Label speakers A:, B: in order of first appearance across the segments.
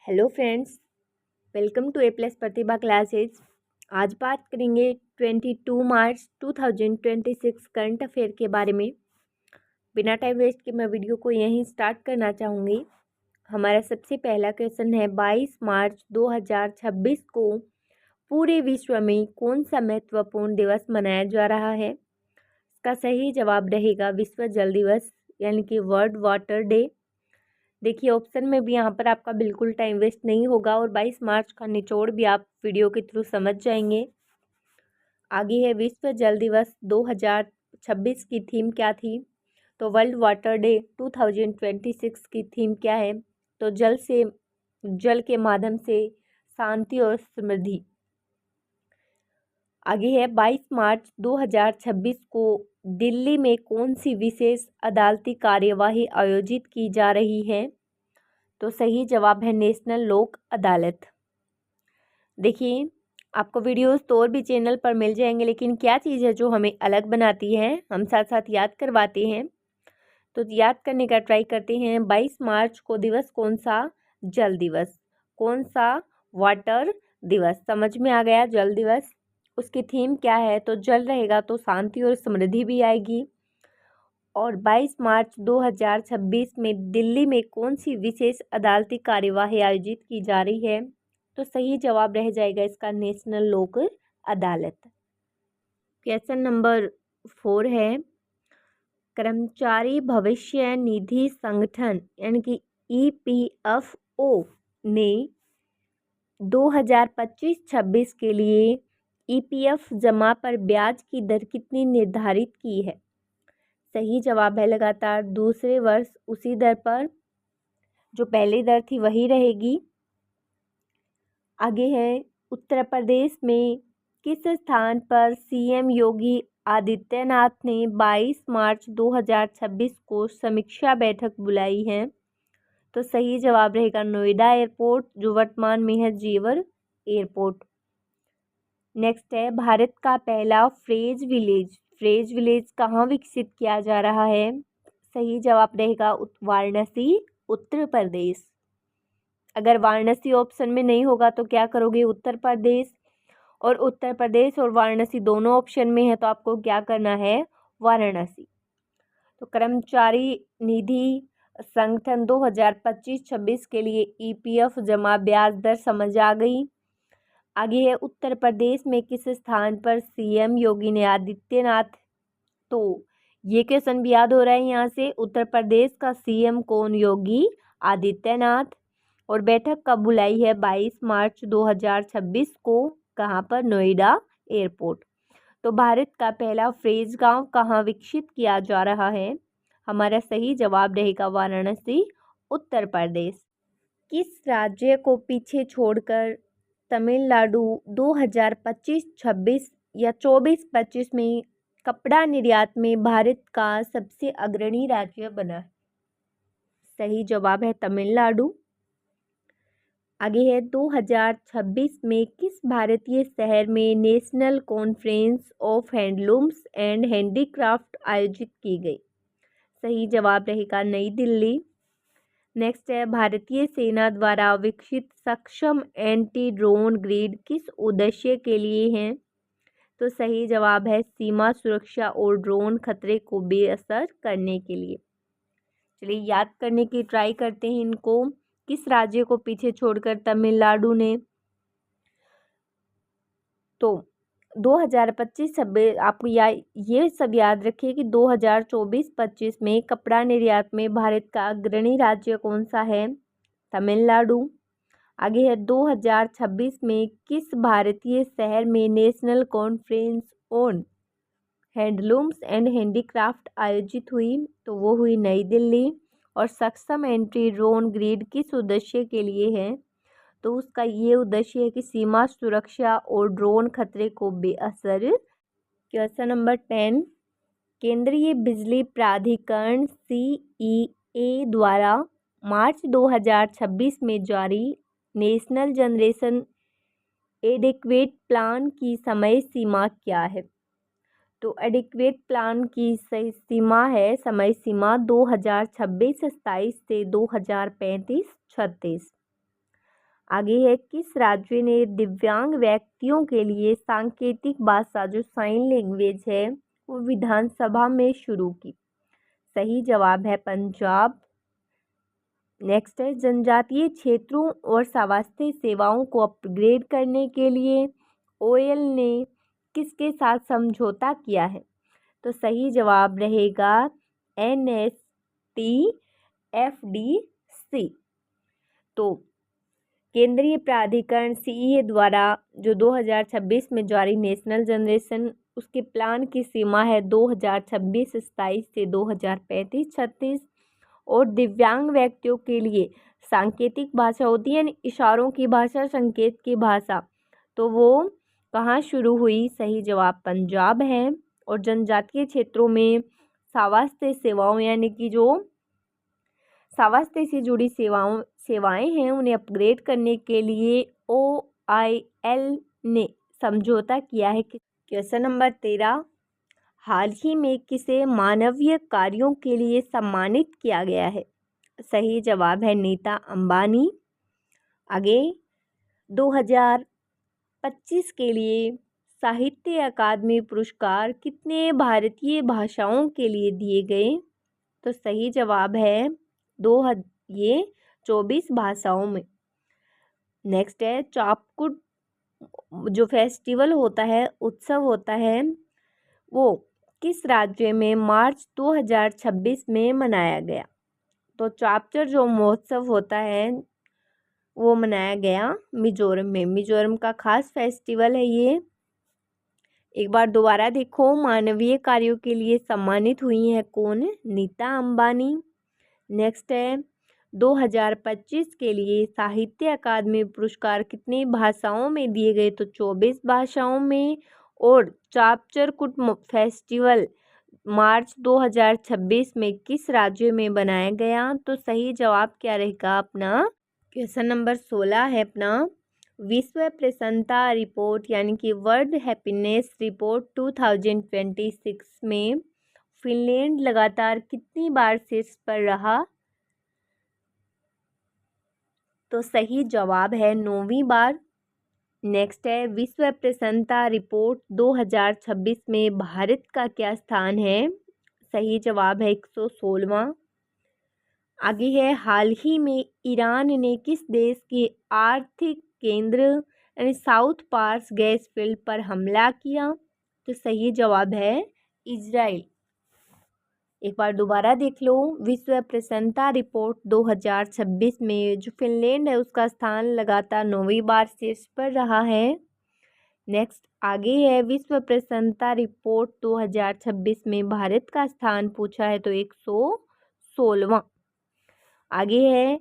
A: Hello friends, welcome to A plus Pratibha classes. आज बात करेंगे 22 मार्च 2026 करंट अफेयर के बारे में। बिना टाइम वेस्ट के मैं वीडियो को यहीं स्टार्ट करना चाहूँगी। हमारा सबसे पहला क्वेश्चन है 22 मार्च 2026 को पूरे विश्व में कौन सा महत्वपूर्ण दिवस मनाया जा रहा है। इसका सही जवाब रहेगा विश्व जल दिवस यानी कि वर्ल्ड वाटर डे। देखिए ऑप्शन में भी यहाँ पर आपका बिल्कुल टाइम वेस्ट नहीं होगा और 22 मार्च का निचोड़ भी आप वीडियो के थ्रू समझ जाएंगे। आगे है विश्व जल दिवस 2026 की थीम क्या थी। तो वर्ल्ड वाटर डे 2026 की थीम क्या है। तो जल के माध्यम से शांति और समृद्धि। आगे है 22 मार्च 2026 को दिल्ली में कौन सी विशेष अदालती कार्यवाही आयोजित की जा रही है। तो सही जवाब है नेशनल लोक अदालत। देखिए आपको वीडियोस तो और भी चैनल पर मिल जाएंगे, लेकिन क्या चीज़ है जो हमें अलग बनाती है, हम साथ साथ याद करवाते हैं। तो याद करने का ट्राई करते हैं। 22 मार्च को दिवस कौन सा, जल दिवस। कौन सा, वाटर दिवस। समझ में आ गया, जल दिवस। उसकी थीम क्या है, तो जल रहेगा तो शांति और समृद्धि भी आएगी। और 22 मार्च 2026 में दिल्ली में कौन सी विशेष अदालती कार्यवाही आयोजित की जा रही है। तो सही जवाब रह जाएगा इसका नेशनल लोक अदालत। क्वेश्चन नंबर 4 है कर्मचारी भविष्य निधि संगठन यानी कि EPFO ने 2025-26 के लिए EPF जमा पर ब्याज की दर कितनी निर्धारित की है। सही जवाब है लगातार दूसरे वर्ष उसी दर पर, जो पहली दर थी वही रहेगी। आगे है उत्तर प्रदेश में किस स्थान पर CM योगी आदित्यनाथ ने 22 मार्च 2026 को समीक्षा बैठक बुलाई है। तो सही जवाब रहेगा नोएडा एयरपोर्ट, जो वर्तमान में है जेवर एयरपोर्ट। नेक्स्ट है भारत का पहला फ्रेज विलेज कहाँ विकसित किया जा रहा है। सही जवाब रहेगा वाराणसी, उत्तर प्रदेश। अगर वाराणसी ऑप्शन में नहीं होगा तो क्या करोगे, उत्तर प्रदेश। और उत्तर प्रदेश और वाराणसी दोनों ऑप्शन में है तो आपको क्या करना है, वाराणसी। तो कर्मचारी निधि संगठन 2025-26 के लिए EPF जमा ब्याज दर समझ आ गई। आगे है उत्तर प्रदेश में किस स्थान पर CM योगी आदित्यनाथ। तो ये क्वेश्चन भी याद हो रहा है यहाँ से, उत्तर प्रदेश का CM कौन, योगी आदित्यनाथ। और बैठक कब बुलाई है, 22 मार्च 2026 को। कहाँ पर, नोएडा एयरपोर्ट। तो भारत का पहला फ्रेज गांव कहाँ विकसित किया जा रहा है। हमारा सही जवाब रहेगा वाराणसी, उत्तर प्रदेश। किस राज्य को पीछे छोड़कर तमिलनाडु 2025-26 या 24-25 में कपड़ा निर्यात में भारत का सबसे अग्रणी राज्य बना। सही जवाब है तमिलनाडु। आगे है 2026 में किस भारतीय शहर में national conference of handlooms and handicraft आयोजित की गई। सही जवाब रहेगा नई दिल्ली। नेक्स्ट है भारतीय सेना द्वारा विकसित सक्षम एंटी ड्रोन ग्रिड किस उद्देश्य के लिए है। तो सही जवाब है सीमा सुरक्षा और ड्रोन खतरे को बेअसर करने के लिए। चलिए याद करने की ट्राई करते हैं इनको। किस राज्य को पीछे छोड़कर तमिलनाडु ने। तो 2025-26 आपको ये सब याद रखिए कि 2024-25 में कपड़ा निर्यात में भारत का अग्रणी राज्य कौन सा है, तमिलनाडु। आगे है 2026 में किस भारतीय शहर में national conference on handlooms and handicraft आयोजित हुई। तो वो हुई नई दिल्ली। और सक्षम एंटी ड्रोन ग्रिड किस उद्देश्य के लिए है। तो उसका ये उद्देश्य है कि सीमा सुरक्षा और ड्रोन खतरे को बेअसर। क्वेश्चन नंबर 10 केंद्रीय बिजली प्राधिकरण CEA द्वारा मार्च 2026 में जारी नेशनल जनरेशन एडिक्वेट प्लान की समय सीमा क्या है। तो एडिक्वेट प्लान की सही सीमा है, समय सीमा 2026-27 से 2035-36। आगे है, किस राज्य ने दिव्यांग व्यक्तियों के लिए सांकेतिक भाषा जो साइन लैंग्वेज है वो विधानसभा में शुरू की? सही जवाब है पंजाब। नेक्स्ट है, जनजातीय क्षेत्रों और स्वास्थ्य सेवाओं को अपग्रेड करने के लिए ओयल ने किसके साथ समझौता किया है? तो सही जवाब रहेगा NSTFDC। तो केंद्रीय प्राधिकरण CEA द्वारा जो 2026 में जारी नेशनल जनरेशन उसके प्लान की सीमा है 2026-27 से 2035-36 और दिव्यांग व्यक्तियों के लिए सांकेतिक भाषा होती है इशारों की भाषा, संकेत की भाषा, तो वो कहाँ शुरू हुई? सही जवाब पंजाब है। और जनजातीय क्षेत्रों में स्वास्थ्य सेवाओं यानी कि जो स्वास्थ्य से जुड़ी सेवाएं हैं उन्हें अपग्रेड करने के लिए OIL ने समझौता किया है। क्वेश्चन नंबर 13, हाल ही में किसे मानवीय कार्यों के लिए सम्मानित किया गया है? सही जवाब है नीता अंबानी। आगे 2025 के लिए साहित्य अकादमी पुरस्कार कितने भारतीय भाषाओं के लिए दिए गए? तो सही जवाब है 24 भाषाओं में। नेक्स्ट है, चापकुट जो फेस्टिवल होता है, उत्सव होता है, वो किस राज्य में मार्च 2026 में मनाया गया? तो चापचर जो महोत्सव होता है वो मनाया गया मिजोरम में। मिजोरम का खास फेस्टिवल है ये। एक बार दोबारा देखो, मानवीय कार्यों के लिए सम्मानित हुई है कौन? नीता अंबानी। नेक्स्ट है, 2025 के लिए साहित्य अकादमी पुरस्कार कितनी भाषाओं में दिए गए? तो 24 भाषाओं में। और चापचरकुट फेस्टिवल मार्च 2026 में किस राज्य में बनाया गया? तो सही जवाब क्या रहेगा अपना? क्वेश्चन नंबर 16 है अपना, विश्व प्रसन्नता रिपोर्ट यानी कि वर्ल्ड हैप्पीनेस रिपोर्ट 2026 में फिनलैंड लगातार कितनी बार शीर्ष पर रहा? तो सही जवाब है 9वीं बार। नेक्स्ट है, विश्व प्रसन्नता रिपोर्ट 2026 में भारत का क्या स्थान है? सही जवाब है 116वां। आगे है, हाल ही में ईरान ने किस देश के आर्थिक केंद्र यानी साउथ पार्स गैस फील्ड पर हमला किया? तो सही जवाब है इजराइल। एक बार दोबारा देख लो, विश्व प्रसन्नता रिपोर्ट 2026 में जो फिनलैंड है उसका स्थान लगातार 9वीं बार शीर्ष पर रहा है। नेक्स्ट आगे है, विश्व प्रसन्नता रिपोर्ट 2026 में भारत का स्थान पूछा है तो 116वां। आगे है,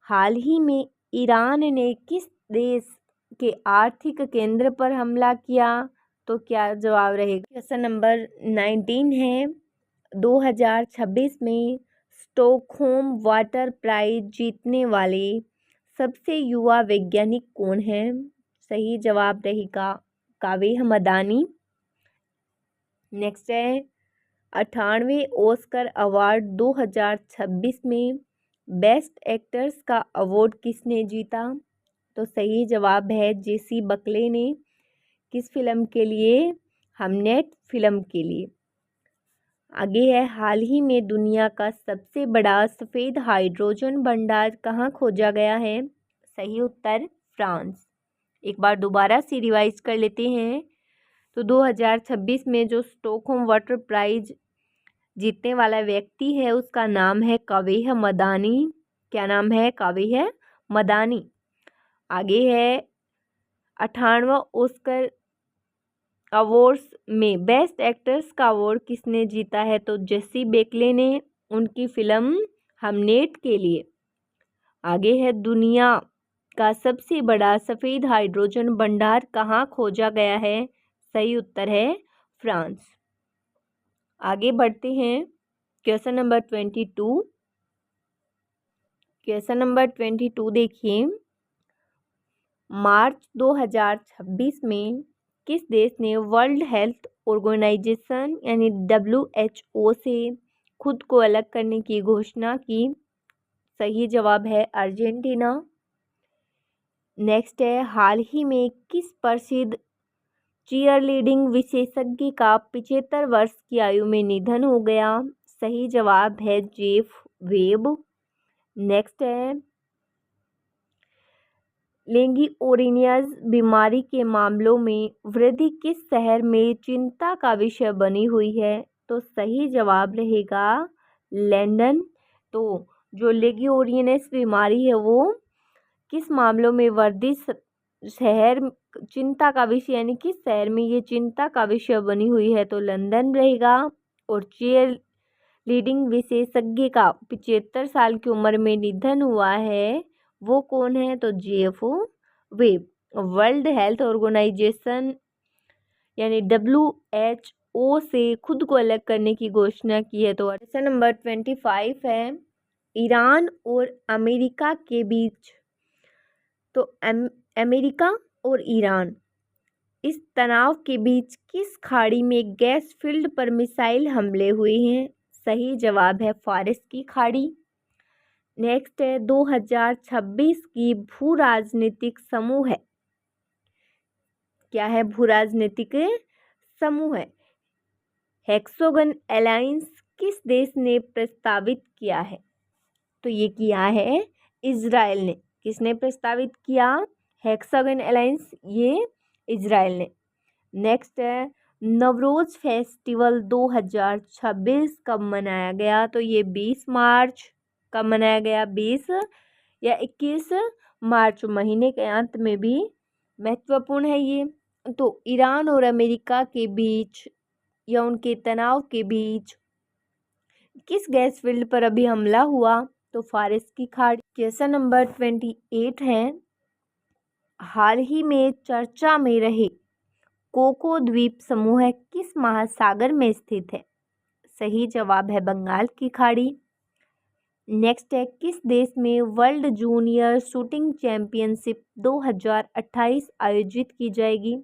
A: हाल ही में ईरान ने किस देश के आर्थिक केंद्र पर हमला किया? तो क्या जवाब रहेगा? क्वेश्चन नंबर 19 है, 2026 में स्टॉकहोम वाटर प्राइज जीतने वाले सबसे युवा वैज्ञानिक कौन है? सही जवाब रहेगा कावेह मदानी। नेक्स्ट है, 98वें ऑस्कर अवार्ड 2026 में बेस्ट एक्टर्स का अवार्ड किसने जीता? तो सही जवाब है जेसी बकले ने। किस फिल्म के लिए? हमनेट फिल्म के लिए। आगे है, हाल ही में दुनिया का सबसे बड़ा सफ़ेद हाइड्रोजन भंडार कहाँ खोजा गया है? सही उत्तर फ्रांस। एक बार दोबारा से रिवाइज कर लेते हैं। तो 2026 में जो स्टॉकहोम वाटर प्राइज जीतने वाला व्यक्ति है उसका नाम है कावेह मदानी। क्या नाम है? कावेह मदानी। आगे है, 98वां ऑस्कर अवार्ड्स में बेस्ट एक्टर्स का अवार्ड किसने जीता है? तो जेसी बेकले ने, उनकी फिल्म हमनेट के लिए। आगे है, दुनिया का सबसे बड़ा सफ़ेद हाइड्रोजन भंडार कहाँ खोजा गया है? सही उत्तर है फ्रांस। आगे बढ़ते हैं, क्वेश्चन नंबर 22। क्वेश्चन नंबर 22 देखिए, मार्च 2026 में किस देश ने वर्ल्ड हेल्थ ऑर्गेनाइजेशन यानी WHO से खुद को अलग करने की घोषणा की? सही जवाब है अर्जेंटीना। नेक्स्ट है, हाल ही में किस प्रसिद्ध चीयरलीडिंग विशेषज्ञ का 75 वर्ष की आयु में निधन हो गया? सही जवाब है जेफ वेब। नेक्स्ट है, लेंगियोरिनियस बीमारी के मामलों में वृद्धि किस शहर में चिंता का विषय बनी हुई है? तो सही जवाब रहेगा लंदन। तो जो लेंगियोरिनियस बीमारी है वो किस मामलों में वृद्धि शहर चिंता का विषय, यानी किस शहर में ये चिंता का विषय बनी हुई है? तो लंदन रहेगा। और चीयर लीडिंग विशेषज्ञ का 75 साल की उम्र में निधन हुआ है, वो कौन है? तो Jeff Webb. World Health Organization यानी WHO से खुद को अलग करने की घोषणा की है। तो क्वेश्चन नंबर 25 है, ईरान और अमेरिका के बीच, तो अमेरिका और ईरान इस तनाव के बीच किस खाड़ी में गैस फील्ड पर मिसाइल हमले हुए हैं? सही जवाब है फारिस की खाड़ी। नेक्स्ट है, 2026 की भू राजनीतिक समूह है, क्या है? भू राजनीतिक समूह है हेक्सागन अलायंस किस देश ने प्रस्तावित किया है? तो ये किया है इजराइल ने। किसने प्रस्तावित किया? हेक्सागन अलायंस, ये इजराइल ने। नेक्स्ट है, नवरोज फेस्टिवल 2026 कब मनाया गया? तो ये 20 मार्च। कब मनाया गया? 20 या 21 मार्च, महीने के अंत में भी महत्वपूर्ण है ये। तो ईरान और अमेरिका के बीच या उनके तनाव के बीच किस गैस फील्ड पर अभी हमला हुआ? तो फारिस की खाड़ी। क्वेश्चन नंबर 28 है, हाल ही में चर्चा में रहे कोको द्वीप समूह किस महासागर में स्थित है? सही जवाब है बंगाल की खाड़ी। नेक्स्ट है, किस देश में वर्ल्ड जूनियर शूटिंग चैंपियनशिप 2028 आयोजित की जाएगी?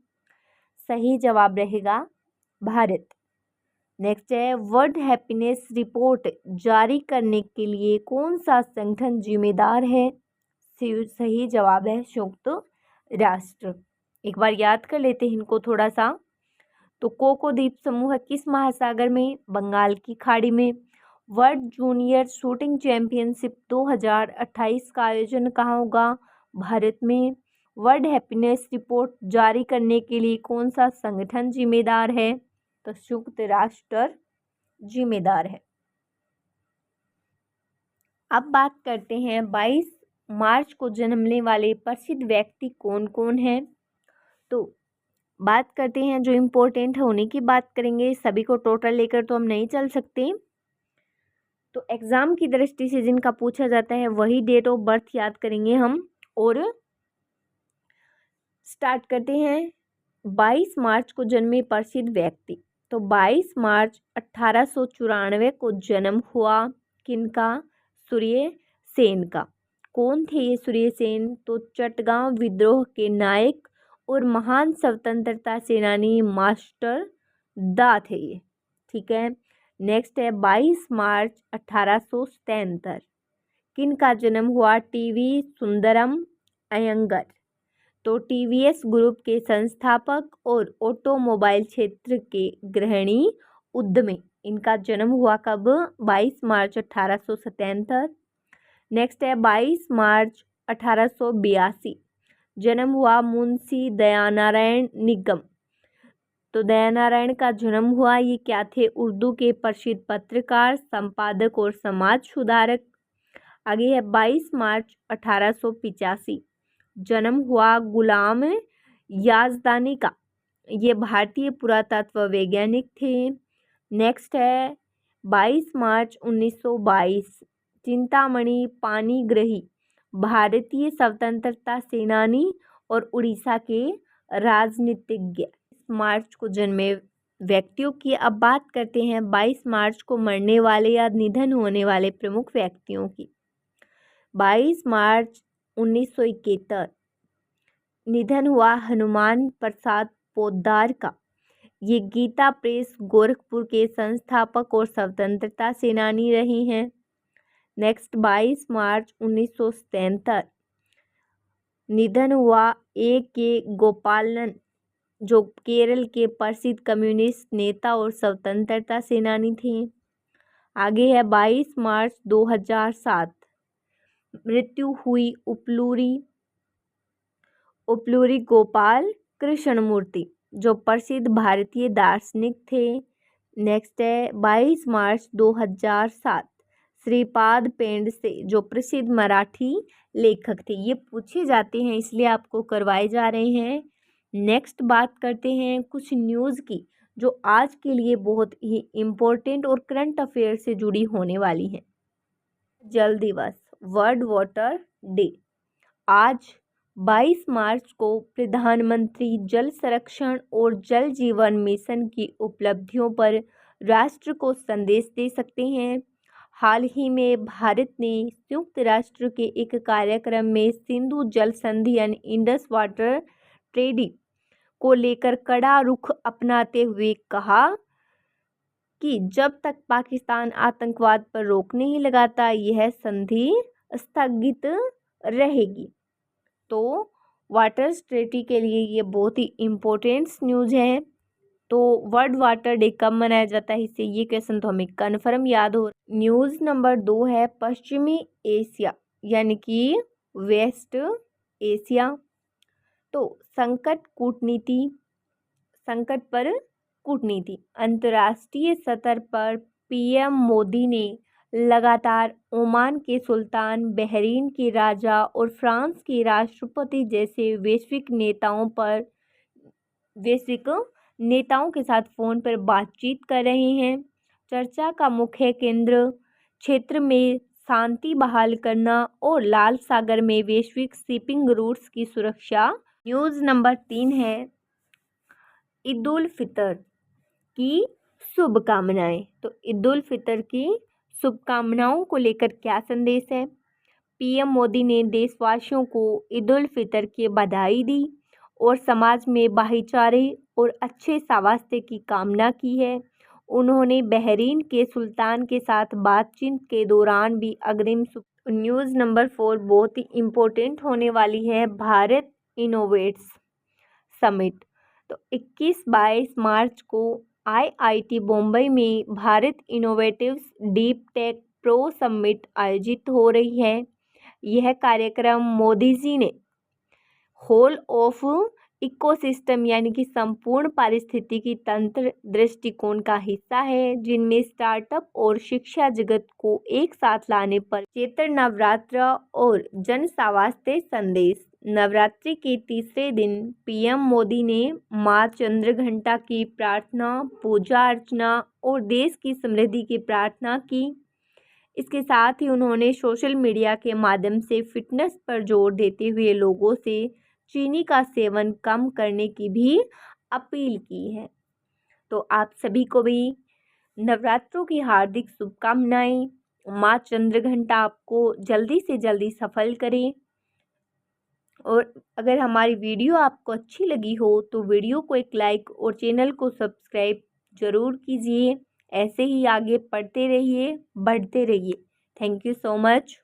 A: सही जवाब रहेगा भारत। नेक्स्ट है, वर्ल्ड हैप्पीनेस रिपोर्ट जारी करने के लिए कौन सा संगठन जिम्मेदार है? सही जवाब है संयुक्त राष्ट्र। एक बार याद कर लेते हैं इनको थोड़ा सा। तो कोको द्वीप समूह किस महासागर में? बंगाल की खाड़ी में। वर्ल्ड जूनियर शूटिंग चैंपियनशिप 2028 का आयोजन कहाँ होगा? भारत में। वर्ल्ड हैप्पीनेस रिपोर्ट जारी करने के लिए कौन सा संगठन जिम्मेदार है? तो संयुक्त राष्ट्र जिम्मेदार है। अब बात करते हैं 22 मार्च को जन्मने वाले प्रसिद्ध व्यक्ति कौन कौन हैं। तो बात करते हैं जो इम्पोर्टेंट है उन्हीं की बात करेंगे, सभी को टोटल लेकर तो हम नहीं चल सकते। तो एग्जाम की दृष्टि से जिनका पूछा जाता है वही डेट ऑफ बर्थ याद करेंगे हम। और स्टार्ट करते हैं 22 मार्च को जन्मे प्रसिद्ध व्यक्ति। तो 22 मार्च 1894 को जन्म हुआ किनका? सूर्य सेन का। कौन थे ये सूर्य सेन? तो चटगांव विद्रोह के नायक और महान स्वतंत्रता सेनानी मास्टर दा थे ये। ठीक है। नेक्स्ट है 22 मार्च 1877 किनका जन्म हुआ? टीवी सुंदरम अयंगर। तो टीवीएस ग्रुप के संस्थापक और ऑटोमोबाइल क्षेत्र के गृहिणी उद्यमी, इनका जन्म हुआ कब? 22 मार्च 1877। नेक्स्ट है 22 मार्च 1882 जन्म हुआ मुंशी दयानारायण निगम। तो दयानारायण का जन्म हुआ, ये क्या थे? उर्दू के प्रसिद्ध पत्रकार, संपादक और समाज सुधारक। आगे है 22 मार्च 1885 जन्म हुआ गुलाम याजदानी का, ये भारतीय पुरातत्व वैज्ञानिक थे। नेक्स्ट है 22 मार्च 1922 चिंतामणि पाणिग्राही, भारतीय स्वतंत्रता सेनानी और उड़ीसा के राजनीतिज्ञ। मार्च को जन्मे व्यक्तियों की अब बात करते हैं 22 मार्च को मरने वाले या निधन होने वाले प्रमुख व्यक्तियों की। 22 मार्च 1971 निधन हुआ हनुमान प्रसाद पोद्दार का, ये गीता प्रेस गोरखपुर के संस्थापक और स्वतंत्रता सेनानी रहे हैं। नेक्स्ट 22 मार्च 1977 निधन हुआ A.K. गोपालन, जो केरल के प्रसिद्ध कम्युनिस्ट नेता और स्वतंत्रता सेनानी थे। आगे है 22 मार्च 2007 मृत्यु हुई उपलूरी गोपाल कृष्णमूर्ति, जो प्रसिद्ध भारतीय दार्शनिक थे। नेक्स्ट है 22 मार्च 2007 श्रीपाद पेंडसे, जो प्रसिद्ध मराठी लेखक थे। ये पूछे जाते हैं इसलिए आपको करवाए जा रहे हैं। नेक्स्ट बात करते हैं कुछ न्यूज़ की जो आज के लिए बहुत ही इम्पोर्टेंट और करंट अफेयर से जुड़ी होने वाली हैं। जल दिवस, वर्ल्ड वाटर डे। आज 22 मार्च को प्रधानमंत्री जल संरक्षण और जल जीवन मिशन की उपलब्धियों पर राष्ट्र को संदेश दे सकते हैं। हाल ही में भारत ने संयुक्त राष्ट्र के एक कार्यक्रम में सिंधु जल संधि यानी इंडस वाटर ट्रेडी को लेकर कड़ा रुख अपनाते हुए कहा कि जब तक पाकिस्तान आतंकवाद पर रोक नहीं लगाता यह संधि स्थगित रहेगी। तो वाटर स्ट्रेटी के लिए ये बहुत ही इम्पोर्टेंट न्यूज़ है। तो वर्ल्ड वाटर डे कब मनाया जाता है, इससे ये क्वेश्चन तो हमें कन्फर्म याद हो। न्यूज़ नंबर 2 है पश्चिमी एशिया यानी कि वेस्ट एशिया। तो संकट पर कूटनीति। अंतर्राष्ट्रीय स्तर पर पीएम मोदी ने लगातार ओमान के सुल्तान, बहरीन के राजा और फ्रांस के राष्ट्रपति जैसे वैश्विक नेताओं के साथ फ़ोन पर बातचीत कर रहे हैं। चर्चा का मुख्य केंद्र क्षेत्र में शांति बहाल करना और लाल सागर में वैश्विक शिपिंग रूट्स की सुरक्षा। न्यूज़ नंबर 3 है ईद उल फितर की शुभकामनाएं। तो ईद उल फितर की शुभकामनाओं को लेकर क्या संदेश है? पीएम मोदी ने देशवासियों को ईद उल फितर की बधाई दी और समाज में भाईचारे और अच्छे स्वास्थ्य की कामना की है। उन्होंने बहरीन के सुल्तान के साथ बातचीत के दौरान भी अग्रिम न्यूज़ नंबर 4 बहुत ही इम्पोर्टेंट होने वाली है, भारत इनोवेट्स समिट। तो 21-22 मार्च को IIT बॉम्बे में Bharat innovates deep tech pro summit आयोजित हो रही है। यह कार्यक्रम मोदी जी ने होल ऑफ इकोसिस्टम यानी कि संपूर्ण पारिस्थितिकी तंत्र दृष्टिकोण का हिस्सा है, जिनमें स्टार्टअप और शिक्षा जगत को एक साथ लाने पर चैत्र नवरात्र और जन स्वास्थ्य संदेश। नवरात्रि के तीसरे दिन पीएम मोदी ने मां चंद्रघंटा की प्रार्थना, पूजा अर्चना और देश की समृद्धि की प्रार्थना की। इसके साथ ही उन्होंने सोशल मीडिया के माध्यम से फिटनेस पर जोर देते हुए लोगों से चीनी का सेवन कम करने की भी अपील की है। तो आप सभी को भी नवरात्रों की हार्दिक शुभकामनाएं। मां चंद्रघंटा आपको जल्दी से जल्दी सफल करें। और अगर हमारी वीडियो आपको अच्छी लगी हो तो वीडियो को एक लाइक और चैनल को सब्सक्राइब ज़रूर कीजिए। ऐसे ही आगे पढ़ते रहिए, बढ़ते रहिए। Thank you so much.